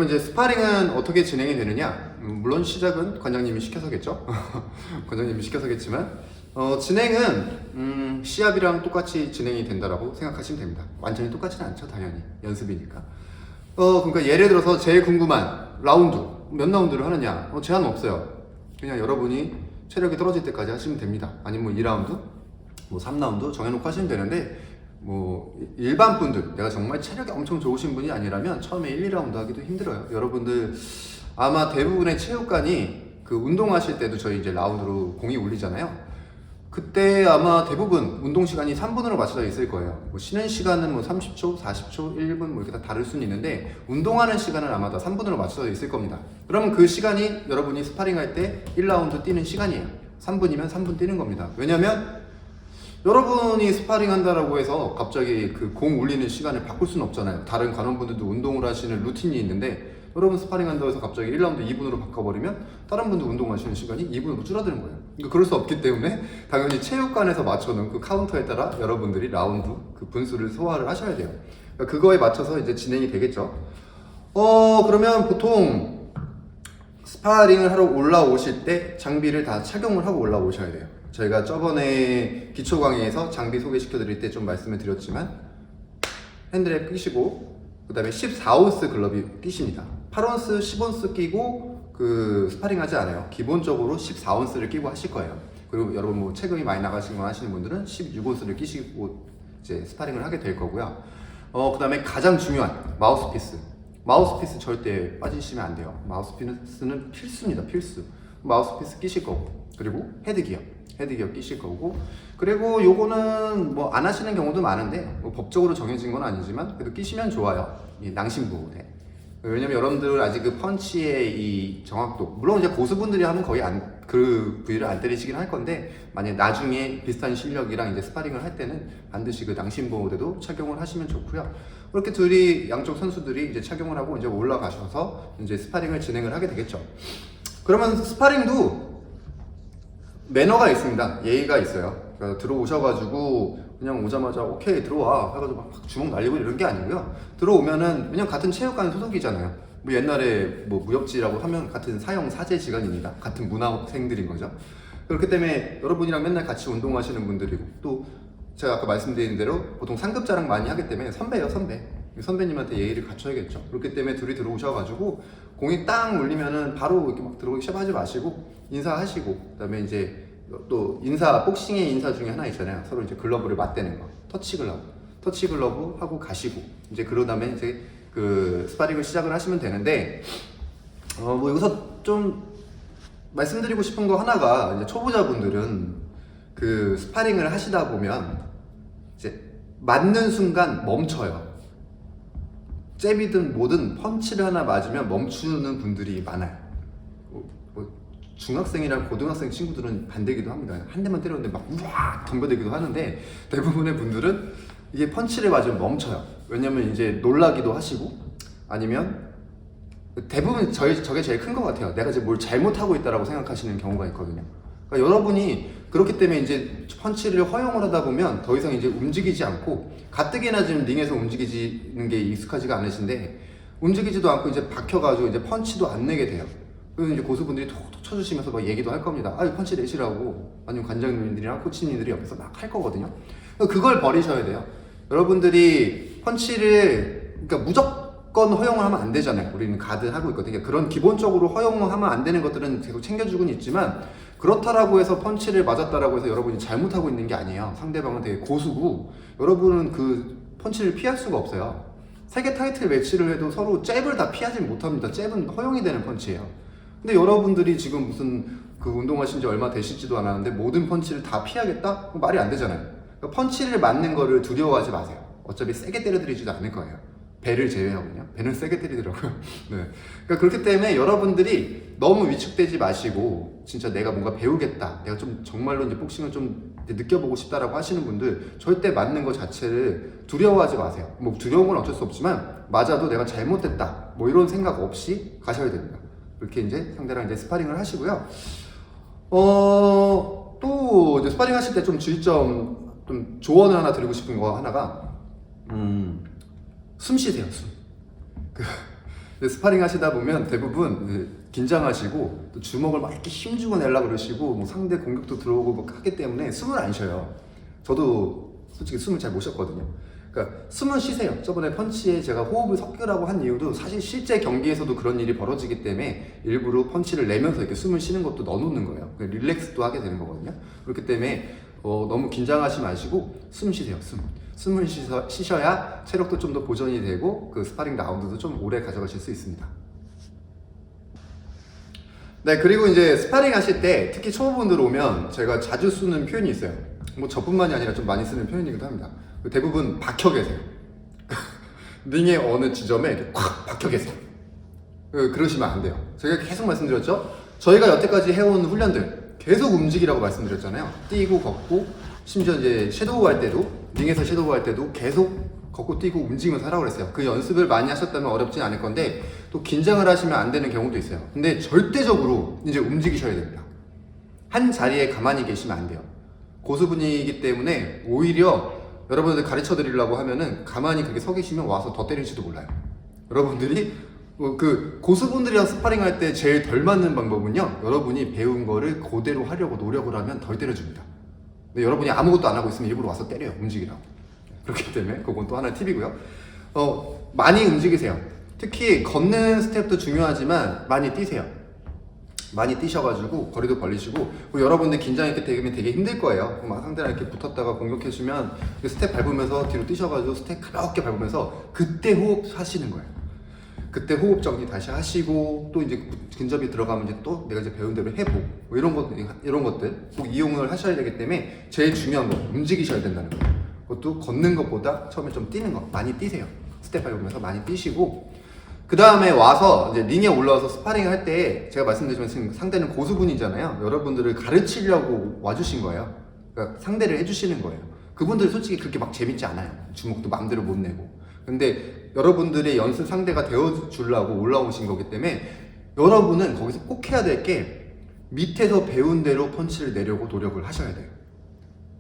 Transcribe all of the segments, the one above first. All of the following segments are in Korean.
그러면 이제 스파링은 어떻게 진행이 되느냐? 물론 시작은 관장님이 시켜서겠죠. 관장님이 시켜서겠지만 진행은 시합이랑 똑같이 진행이 된다라고 생각하시면 됩니다. 완전히 똑같지는 않죠, 당연히 연습이니까. 그러니까 예를 들어서 제일 궁금한 라운드 몇 라운드를 하느냐? 제한 없어요. 그냥 여러분이 체력이 떨어질 때까지 하시면 됩니다. 아니면 뭐 2라운드, 뭐 3라운드 정해놓고 하시면 되는데, 뭐 일반 분들, 내가 정말 체력이 엄청 좋으신 분이 아니라면 처음에 1, 2라운드 하기도 힘들어요. 여러분들 아마 대부분의 체육관이 그 운동하실 때도 저희 이제 라운드로 공이 울리잖아요. 그때 아마 대부분 운동 시간이 3분으로 맞춰져 있을 거예요. 뭐 쉬는 시간은 뭐 30초, 40초, 1분 뭐 이렇게 다 다를 수는 있는데, 운동하는 시간은 아마 다 3분으로 맞춰져 있을 겁니다. 그러면 그 시간이 여러분이 스파링 할 때 1라운드 뛰는 시간이에요. 3분이면 3분 뛰는 겁니다. 왜냐면 여러분이 스파링 한다라고 해서 갑자기 그 공 울리는 시간을 바꿀 수는 없잖아요. 다른 관원분들도 운동을 하시는 루틴이 있는데, 여러분 스파링 한다고 해서 갑자기 1라운드 2분으로 바꿔버리면 다른 분들 운동하시는 시간이 2분으로 줄어드는 거예요. 그러니까 그럴 수 없기 때문에 당연히 체육관에서 맞춰놓은 그 카운터에 따라 여러분들이 라운드 그 분수를 소화를 하셔야 돼요. 그러니까 그거에 맞춰서 이제 진행이 되겠죠. 그러면 보통 스파링을 하러 올라오실 때 장비를 다 착용을 하고 올라오셔야 돼요. 저희가 저번에 기초 강의에서 장비 소개시켜 드릴 때 좀 말씀을 드렸지만, 핸드랩 끼시고 그 다음에 14온스 글러브 끼십니다. 8온스, 10온스 끼고 그 스파링 하지 않아요. 기본적으로 14온스를 끼고 하실 거예요. 그리고 여러분 뭐 체급이 많이 나가신 거 하시는 분들은 16온스를 끼시고 이제 스파링을 하게 될 거고요. 그 다음에 가장 중요한 마우스피스. 마우스피스 절대 빠지시면 안 돼요. 마우스피스는 필수입니다. 필수. 마우스피스 끼실 거고, 그리고 헤드기어 끼실 거고, 그리고 요거는 뭐 안 하시는 경우도 많은데 뭐 법적으로 정해진 건 아니지만 그래도 끼시면 좋아요. 이 낭심보호대. 왜냐면 여러분들 아직 그 펀치의 이 정확도, 물론 이제 고수분들이 하면 거의 그 부위를 안 때리시긴 할 건데, 만약 나중에 비슷한 실력이랑 이제 스파링을 할 때는 반드시 그 낭심보호대도 착용을 하시면 좋고요. 그렇게 둘이 양쪽 선수들이 이제 착용을 하고 이제 올라가셔서 이제 스파링을 진행을 하게 되겠죠. 그러면 스파링도 매너가 있습니다. 예의가 있어요. 그러니까 들어오셔가지고 그냥 오자마자 오케이 들어와 해가지고 막 주먹 날리고 이런 게 아니고요. 들어오면은 그냥 같은 체육관 소속이잖아요. 뭐 옛날에 뭐 무협지라고 하면 같은 사형 사제 시간입니다. 같은 문화생들인 거죠. 그렇기 때문에 여러분이랑 맨날 같이 운동하시는 분들이고, 또 제가 아까 말씀드린 대로 보통 상급자랑 많이 하기 때문에 선배예요, 선배. 선배님한테 예의를 갖춰야겠죠. 그렇기 때문에 둘이 들어오셔가지고 공이 딱 울리면은 바로 이렇게 막 들어오기 시작하지 마시고 인사하시고, 그다음에 이제 또 인사, 복싱의 인사 중에 하나 있잖아요. 서로 이제 글러브를 맞대는 거, 터치 글러브 하고 가시고, 이제 그러 다음에 이제 그 스파링을 시작을 하시면 되는데, 뭐 여기서 좀 말씀드리고 싶은 거 하나가, 이제 초보자분들은 그 스파링을 하시다 보면 이제 맞는 순간 멈춰요. 잽이든 뭐든 펀치를 하나 맞으면 멈추는 분들이 많아요. 중학생이랑 고등학생 친구들은 반대기도 합니다. 한 대만 때렸는데 막 우와 덤벼들기도 하는데, 대부분의 분들은 이게 펀치를 맞으면 멈춰요. 왜냐면 이제 놀라기도 하시고, 아니면 대부분 저게 제일 큰 것 같아요. 내가 이제 뭘 잘못하고 있다라고 생각하시는 경우가 있거든요. 그러니까 여러분이 그렇기 때문에 이제 펀치를 허용을 하다 보면 더 이상 이제 움직이지 않고, 가뜩이나 지금 링에서 움직이는 게 익숙하지가 않으신데 움직이지도 않고 이제 박혀가지고 이제 펀치도 안 내게 돼요. 그래서 이제 고수분들이 톡톡 쳐주시면서 막 얘기도 할 겁니다. 이 펀치 내시라고. 아니면 관장님들이랑 코치님들이 옆에서 막 할 거거든요. 그걸 버리셔야 돼요. 여러분들이 펀치를, 그러니까 무조건 허용을 하면 안 되잖아요. 우리는 가드 하고 있거든요. 그런 기본적으로 허용하면 안 되는 것들은 계속 챙겨주고는 있지만, 그렇다라고 해서 펀치를 맞았다라고 해서 여러분이 잘못하고 있는 게 아니에요. 상대방은 되게 고수고, 여러분은 그 펀치를 피할 수가 없어요. 세계 타이틀 매치를 해도 서로 잽을 다 피하지 못합니다. 잽은 허용이 되는 펀치예요. 근데 여러분들이 지금 무슨 그 운동하신 지 얼마 되시지도 않았는데 모든 펀치를 다 피하겠다? 말이 안 되잖아요. 그러니까 펀치를 맞는 거를 두려워하지 마세요. 어차피 세게 때려드리지도 않을 거예요. 배를 제외하고요. 배는 세게 때리더라고요. 네. 그러니까 그렇기 때문에 여러분들이 너무 위축되지 마시고, 진짜 내가 뭔가 배우겠다, 내가 좀 정말로 이제 복싱을 좀 느껴보고 싶다라고 하시는 분들, 절대 맞는 것 자체를 두려워하지 마세요. 뭐 두려운 건 어쩔 수 없지만 맞아도 내가 잘못됐다 뭐 이런 생각 없이 가셔야 됩니다. 그렇게 이제 상대랑 이제 스파링을 하시고요. 또 이제 스파링 하실 때 좀 주의점, 좀 조언을 하나 드리고 싶은 거 하나가, 숨 쉬세요, 숨. 근데 스파링 하시다 보면 대부분 긴장하시고 또 주먹을 막 이렇게 힘주고 내려고 그러시고 뭐 상대 공격도 들어오고 뭐 하기 때문에 숨을 안 쉬어요. 저도 솔직히 숨을 잘 못 쉬었거든요. 그러니까 숨을 쉬세요. 저번에 펀치에 제가 호흡을 섞으라고 한 이유도 사실 실제 경기에서도 그런 일이 벌어지기 때문에 일부러 펀치를 내면서 이렇게 숨을 쉬는 것도 넣어놓는 거예요. 릴렉스도 하게 되는 거거든요. 그렇기 때문에 너무 긴장하지 마시고 숨 쉬세요. 숨을 쉬셔야 체력도 좀 더 보존이 되고 그 스파링 라운드도 좀 오래 가져가실 수 있습니다. 네, 그리고 이제 스파링 하실 때 특히 초보분들 오면 제가 자주 쓰는 표현이 있어요. 뭐 저뿐만이 아니라 좀 많이 쓰는 표현이기도 합니다. 대부분 박혀 계세요. 링의 어느 지점에 이렇게 콱 박혀 계세요. 그러시면 안 돼요. 제가 계속 말씀드렸죠? 저희가 여태까지 해온 훈련들 계속 움직이라고 말씀드렸잖아요. 뛰고 걷고 심지어 이제 섀도우 할 때도 링에서 섀도우 할 때도 계속 걷고 뛰고 움직이면서 하라고 그랬어요. 그 연습을 많이 하셨다면 어렵진 않을 건데 또 긴장을 하시면 안 되는 경우도 있어요. 근데 절대적으로 이제 움직이셔야 됩니다. 한 자리에 가만히 계시면 안 돼요. 고수분이기 때문에 오히려 여러분들 가르쳐 드리려고 하면은 가만히 그렇게 서 계시면 와서 더 때릴지도 몰라요. 여러분들이 그 고수분들이랑 스파링 할 때 제일 덜 맞는 방법은요, 여러분이 배운 거를 그대로 하려고 노력을 하면 덜 때려줍니다. 근데 여러분이 아무것도 안 하고 있으면 일부러 와서 때려요. 움직이라고. 그렇기 때문에 그건 또 하나의 팁이고요. 많이 움직이세요. 특히 걷는 스텝도 중요하지만 많이 뛰세요. 많이 뛰셔가지고 거리도 벌리시고, 여러분들 긴장했기 때문에 되게 힘들 거예요. 막 상대랑 이렇게 붙었다가 공격해주면 스텝 밟으면서 뒤로 뛰셔가지고 스텝 가볍게 밟으면서 그때 호흡 하시는 거예요. 그때 호흡 정리 다시 하시고 또 이제 근접이 들어가면 이제 또 내가 이제 배운 대로 해보고 뭐 이런 것들 꼭 이용을 하셔야 되기 때문에 제일 중요한 건 움직이셔야 된다는 거예요. 그것도 걷는 것보다 처음에 좀 뛰는 거 많이 뛰세요. 스텝 밟으면서 많이 뛰시고, 그 다음에 와서 이제 링에 올라와서 스파링 할 때 제가 말씀드리지만 지금 상대는 고수분이잖아요. 여러분들을 가르치려고 와주신 거예요. 그러니까 상대를 해주시는 거예요. 그분들 솔직히 그렇게 막 재밌지 않아요. 주먹도 마음대로 못 내고. 근데 여러분들의 연습 상대가 되어주려고 올라오신 거기 때문에 여러분은 거기서 꼭 해야 될 게 밑에서 배운 대로 펀치를 내려고 노력을 하셔야 돼요.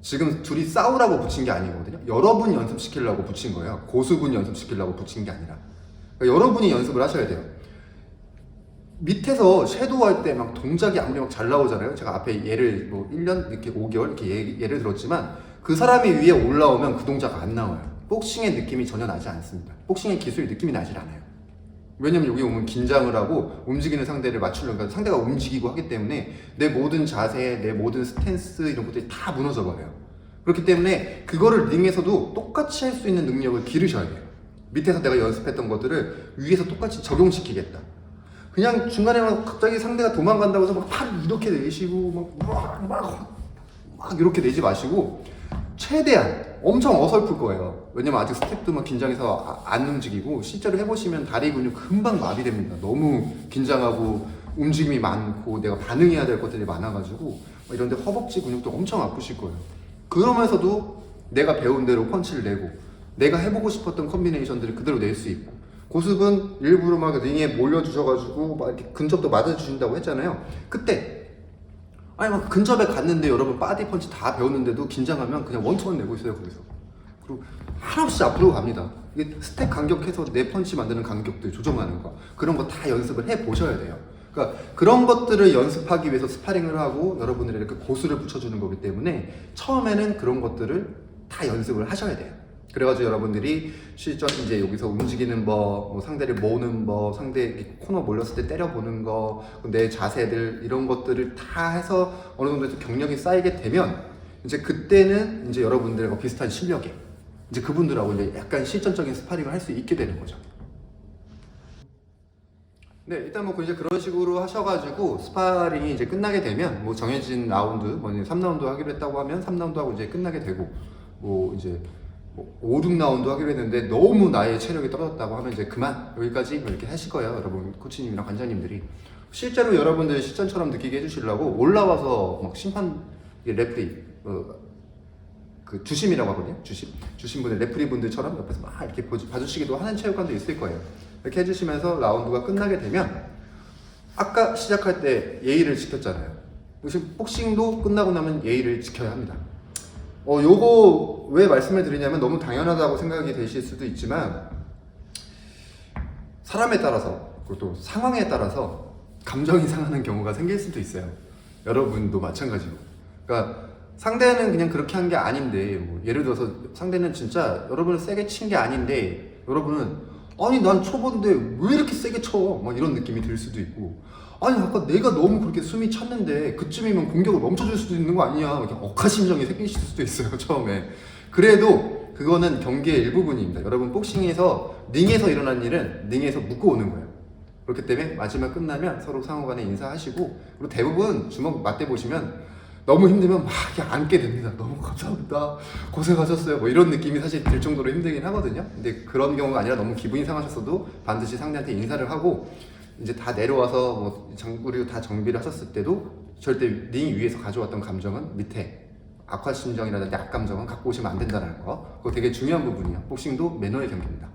지금 둘이 싸우라고 붙인 게 아니거든요. 여러분 연습시키려고 붙인 거예요. 고수분 연습시키려고 붙인 게 아니라. 그러니까 여러분이 연습을 하셔야 돼요. 밑에서 섀도우 할 때 막 동작이 아무리 막 잘 나오잖아요. 제가 앞에 예를 뭐 1년 이렇게 5개월 이렇게 예를 들었지만 그 사람이 위에 올라오면 그 동작 안 나와요. 복싱의 느낌이 전혀 나지 않습니다. 복싱의 기술 느낌이 나질 않아요. 왜냐면 여기 오면 긴장을 하고 움직이는 상대를 맞추려고, 상대가 움직이고 하기 때문에 내 모든 자세, 내 모든 스탠스 이런 것들이 다 무너져 버려요. 그렇기 때문에 그거를 링에서도 똑같이 할 수 있는 능력을 기르셔야 돼요. 밑에서 내가 연습했던 것들을 위에서 똑같이 적용시키겠다. 그냥 중간에 막 갑자기 상대가 도망간다고 해서 막 팔 이렇게 내시고 막 이렇게 내지 마시고 최대한 엄청 어설플 거예요. 왜냐면 아직 스텝도 막 긴장해서 안 움직이고, 실제로 해보시면 다리 근육 금방 마비됩니다. 너무 긴장하고 움직임이 많고 내가 반응해야 될 것들이 많아가지고 이런데 허벅지 근육도 엄청 아프실 거예요. 그러면서도 내가 배운 대로 펀치를 내고 내가 해보고 싶었던 컨비네이션들을 그대로 낼 수 있고, 고습은 일부러 막 링에 몰려주셔가지고 막 이렇게 근접도 맞아주신다고 했잖아요. 그때 아니 막 근접에 갔는데 여러분 바디 펀치 다 배웠는데도 긴장하면 그냥 원투만 내고 있어요 거기서. 그리고 한없이 앞으로 갑니다. 이게 스텝 간격해서 내 펀치 만드는 간격들 조정하는 거, 그런 거 다 연습을 해 보셔야 돼요. 그러니까 그런 것들을 연습하기 위해서 스파링을 하고 여러분들이 이렇게 고수를 붙여주는 거기 때문에 처음에는 그런 것들을 다 연습을 하셔야 돼요. 그래가지고 여러분들이 실전 이제 여기서 움직이는 법, 뭐 상대를 모으는 법, 상대 코너 몰렸을 때 때려보는 거, 내 자세들 이런 것들을 다 해서 어느 정도 경력이 쌓이게 되면 이제 그때는 이제 여러분들과 비슷한 실력에 이제 그분들하고 이제 약간 실전적인 스파링을 할 수 있게 되는 거죠. 네, 일단 뭐 이제 그런 식으로 하셔가지고 스파링이 이제 끝나게 되면 뭐 정해진 라운드, 뭐 3라운드 하기로 했다고 하면 3라운드 하고 이제 끝나게 되고, 뭐 이제 5, 6라운드 하기로 했는데 너무 나의 체력이 떨어졌다고 하면 이제 그만 여기까지 이렇게 하실 거예요. 여러분 코치님이랑 관장님들이 실제로 여러분들 실전처럼 느끼게 해주시려고 올라와서 막 심판 레프리 그 주심이라고 하거든요. 주심분들 레프리 분들처럼 옆에서 막 이렇게 봐주시기도 하는 체육관도 있을 거예요. 이렇게 해주시면서 라운드가 끝나게 되면 아까 시작할 때 예의를 지켰잖아요. 지금 복싱도 끝나고 나면 예의를 지켜야 합니다. 요거 왜 말씀을 드리냐면 너무 당연하다고 생각이 되실 수도 있지만 사람에 따라서 그리고 또 상황에 따라서 감정이 상하는 경우가 생길 수도 있어요. 여러분도 마찬가지로. 그러니까 상대는 그냥 그렇게 한 게 아닌데, 뭐 예를 들어서 상대는 진짜 여러분을 세게 친 게 아닌데, 여러분은 아니 난 초보인데 왜 이렇게 세게 쳐? 막 이런 느낌이 들 수도 있고, 아니 아까 내가 너무 그렇게 숨이 찼는데 그쯤이면 공격을 멈춰줄 수도 있는 거 아니냐, 이렇게 억하심정이 생기실 수도 있어요 처음에. 그래도 그거는 경기의 일부분입니다. 여러분 복싱에서 링에서 일어난 일은 링에서 묶어오는 거예요. 그렇기 때문에 마지막 끝나면 서로 상호간에 인사하시고, 그리고 대부분 주먹 맞대 보시면 너무 힘들면 막 이렇게 앉게 됩니다. 너무 감사합니다, 고생하셨어요, 뭐 이런 느낌이 사실 들 정도로 힘들긴 하거든요. 근데 그런 경우가 아니라 너무 기분이 상하셨어도 반드시 상대한테 인사를 하고, 이제 다 내려와서 뭐 장구류 다 정비를 하셨을 때도 절대 링 위에서 가져왔던 감정은 밑에 악화심정이라든지 악감정은 갖고 오시면 안 된다는 거, 그거 되게 중요한 부분이에요. 복싱도 매너의 경기입니다.